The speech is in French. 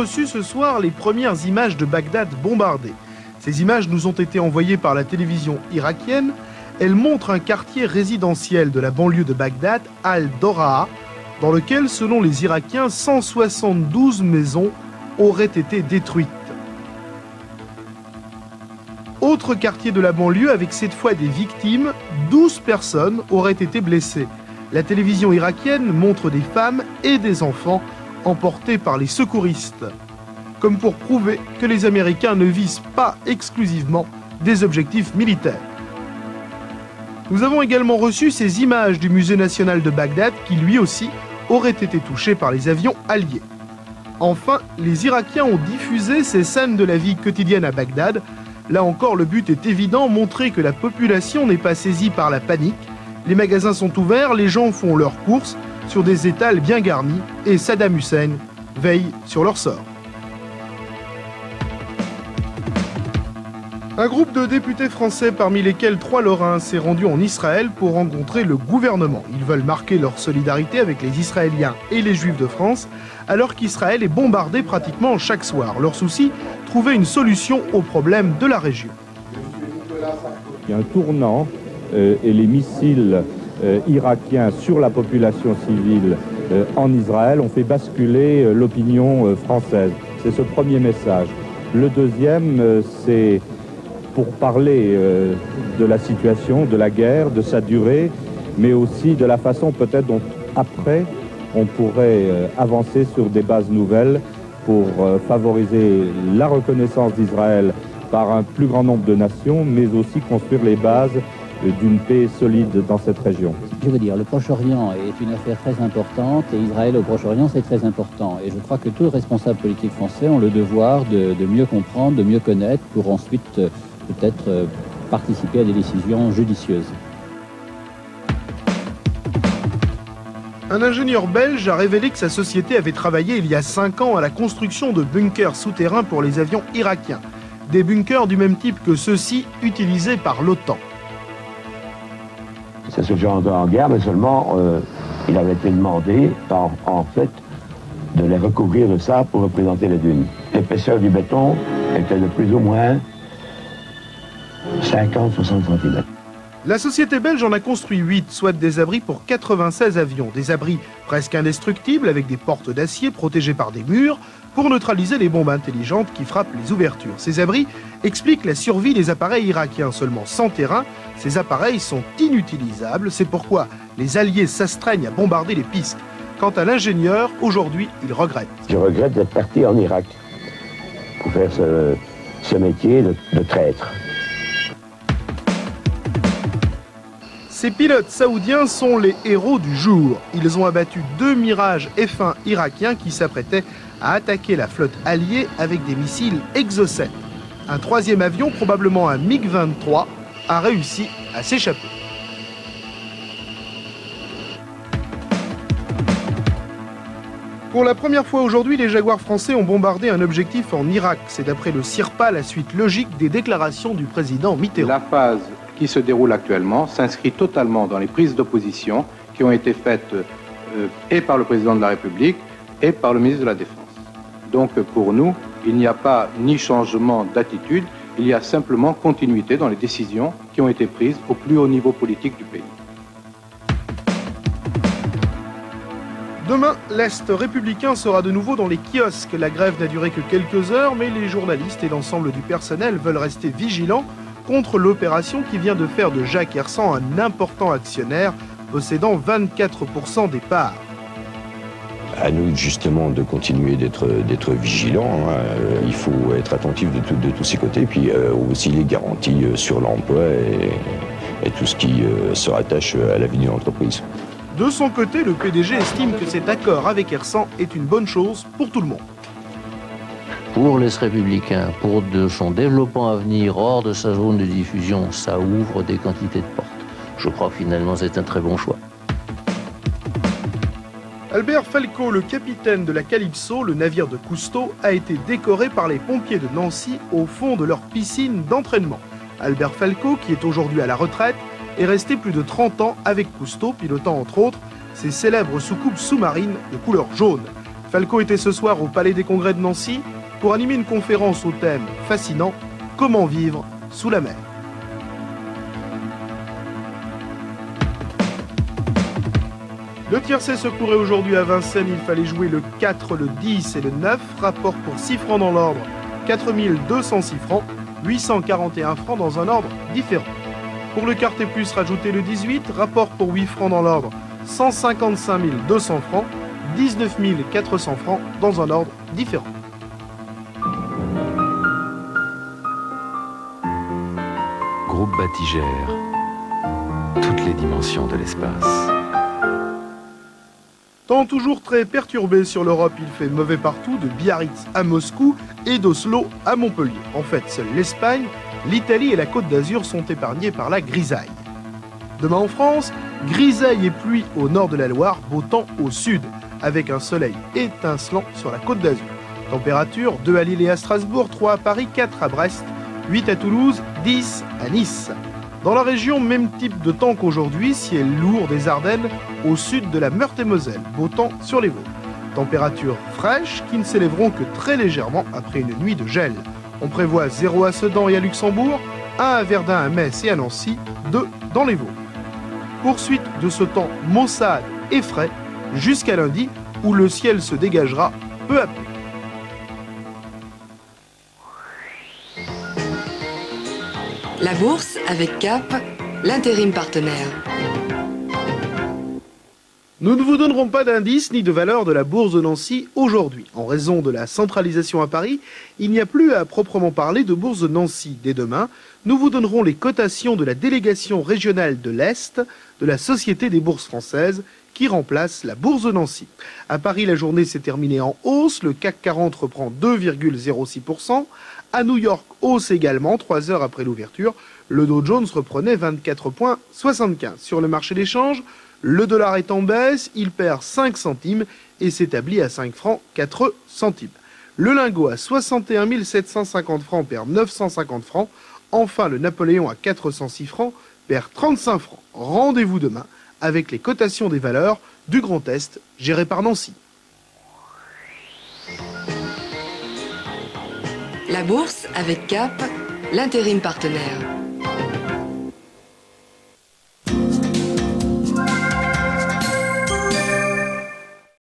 reçu ce soir les premières images de Bagdad bombardées. Ces images nous ont été envoyées par la télévision irakienne. Elles montrent un quartier résidentiel de la banlieue de Bagdad, Al-Doraa, dans lequel, selon les Irakiens, 172 maisons auraient été détruites. Autre quartier de la banlieue avec cette fois des victimes, 12 personnes auraient été blessées. La télévision irakienne montre des femmes et des enfants emportés par les secouristes, comme pour prouver que les Américains ne visent pas exclusivement des objectifs militaires. Nous avons également reçu ces images du musée national de Bagdad qui lui aussi aurait été touché par les avions alliés. Enfin, les Irakiens ont diffusé ces scènes de la vie quotidienne à Bagdad. Là encore, le but est évident, montrer que la population n'est pas saisie par la panique. Les magasins sont ouverts, les gens font leurs courses sur des étals bien garnis et Saddam Hussein veille sur leur sort. Un groupe de députés français, parmi lesquels 3 Lorrains, s'est rendu en Israël pour rencontrer le gouvernement. Ils veulent marquer leur solidarité avec les Israéliens et les Juifs de France, alors qu'Israël est bombardé pratiquement chaque soir. Leur souci, trouver une solution aux problèmes de la région. Il y a un tournant et les missiles irakiens sur la population civile en Israël ont fait basculer l'opinion française. C'est ce premier message. Le deuxième, c'est pour parler de la situation, de la guerre, de sa durée, mais aussi de la façon peut-être dont après on pourrait avancer sur des bases nouvelles pour favoriser la reconnaissance d'Israël par un plus grand nombre de nations, mais aussi construire les bases d'une paix solide dans cette région. Je veux dire, le Proche-Orient est une affaire très importante et Israël au Proche-Orient c'est très important. Et je crois que tous les responsables politiques français ont le devoir de mieux comprendre, de mieux connaître pour ensuite peut-être participer à des décisions judicieuses. Un ingénieur belge a révélé que sa société avait travaillé il y a 5 ans à la construction de bunkers souterrains pour les avions irakiens. Des bunkers du même type que ceux-ci utilisés par l'OTAN. Ça se fait en guerre, mais seulement il avait été demandé en fait de les recouvrir de ça pour représenter les dunes. L'épaisseur du béton était de plus ou moins 50-60 cm. La société belge en a construit 8, soit des abris pour 96 avions. Des abris presque indestructibles avec des portes d'acier protégées par des murs pour neutraliser les bombes intelligentes qui frappent les ouvertures. Ces abris expliquent la survie des appareils irakiens. Seulement sans terrain, ces appareils sont inutilisables. C'est pourquoi les Alliés s'astreignent à bombarder les pistes. Quant à l'ingénieur, aujourd'hui, il regrette. Je regrette d'être parti en Irak pour faire ce métier de traître. Ces pilotes saoudiens sont les héros du jour. Ils ont abattu 2 Mirage F-1 irakiens qui s'apprêtaient à attaquer la flotte alliée avec des missiles Exocet. Un 3e avion, probablement un MiG-23, a réussi à s'échapper. Pour la première fois aujourd'hui, les Jaguars français ont bombardé un objectif en Irak. C'est d'après le CIRPA la suite logique des déclarations du président Mitterrand. La phase qui se déroule actuellement s'inscrit totalement dans les prises d'opposition qui ont été faites et par le président de la République et par le ministre de la Défense. Donc pour nous, il n'y a pas ni changement d'attitude, il y a simplement continuité dans les décisions qui ont été prises au plus haut niveau politique du pays. Demain, l'Est républicain sera de nouveau dans les kiosques. La grève n'a duré que quelques heures, mais les journalistes et l'ensemble du personnel veulent rester vigilants contre l'opération qui vient de faire de Jacques Hersant un important actionnaire possédant 24% des parts. À nous justement de continuer d'être vigilants. Il faut être attentif de tous ces côtés, puis aussi les garanties sur l'emploi et tout ce qui se rattache à la vie d'une entreprise. De son côté, le PDG estime que cet accord avec Hersant est une bonne chose pour tout le monde. Pour l'Est républicain, pour son développement à venir hors de sa zone de diffusion, ça ouvre des quantités de portes. Je crois que finalement c'est un très bon choix. Albert Falco, le capitaine de la Calypso, le navire de Cousteau, a été décoré par les pompiers de Nancy au fond de leur piscine d'entraînement. Albert Falco, qui est aujourd'hui à la retraite, est resté plus de 30 ans avec Cousteau, pilotant entre autres ses célèbres soucoupes sous-marines de couleur jaune. Falco était ce soir au Palais des Congrès de Nancy pour animer une conférence au thème fascinant « Comment vivre sous la mer ». Le tiercé se courait aujourd'hui à Vincennes, il fallait jouer le 4, le 10 et le 9, rapport pour 6 francs dans l'ordre, 4206 francs, 841 francs dans un ordre différent. Pour le quarté plus, rajoutez le 18, rapport pour 8 francs dans l'ordre, 155 200 francs, 19 400 francs dans un ordre différent. Groupe Batigère, toutes les dimensions de l'espace. Temps toujours très perturbé sur l'Europe, il fait mauvais partout, de Biarritz à Moscou et d'Oslo à Montpellier. En fait, seule l'Espagne, l'Italie et la Côte d'Azur sont épargnés par la grisaille. Demain en France, grisaille et pluie au nord de la Loire, beau temps au sud, avec un soleil étincelant sur la Côte d'Azur. Température 2 à Lille et à Strasbourg, 3 à Paris, 4 à Brest, 8 à Toulouse, 10 à Nice. Dans la région, même type de temps qu'aujourd'hui, ciel lourd des Ardennes au sud de la Meurthe-et-Moselle, beau temps sur les Vosges. Températures fraîches qui ne s'élèveront que très légèrement après une nuit de gel. On prévoit 0 à Sedan et à Luxembourg, 1 à Verdun, à Metz et à Nancy, 2 dans les Vosges. Poursuite de ce temps maussade et frais jusqu'à lundi où le ciel se dégagera peu à peu. La bourse avec Cap, l'intérim partenaire. Nous ne vous donnerons pas d'indice ni de valeur de la bourse de Nancy aujourd'hui. En raison de la centralisation à Paris, il n'y a plus à proprement parler de bourse de Nancy. Dès demain, nous vous donnerons les cotations de la délégation régionale de l'Est de la Société des bourses françaises qui remplace la bourse de Nancy. À Paris, la journée s'est terminée en hausse. Le CAC 40 reprend 2,06%. À New York, hausse également, 3 heures après l'ouverture. Le Dow Jones reprenait 24,75. Sur le marché des changes, le dollar est en baisse, il perd 5 centimes et s'établit à 5 francs 4 centimes. Le lingot à 61 750 francs perd 950 francs. Enfin, le Napoléon à 406 francs perd 35 francs. Rendez-vous demain avec les cotations des valeurs du Grand Est, géré par Nancy. La bourse avec Cap, l'intérim partenaire.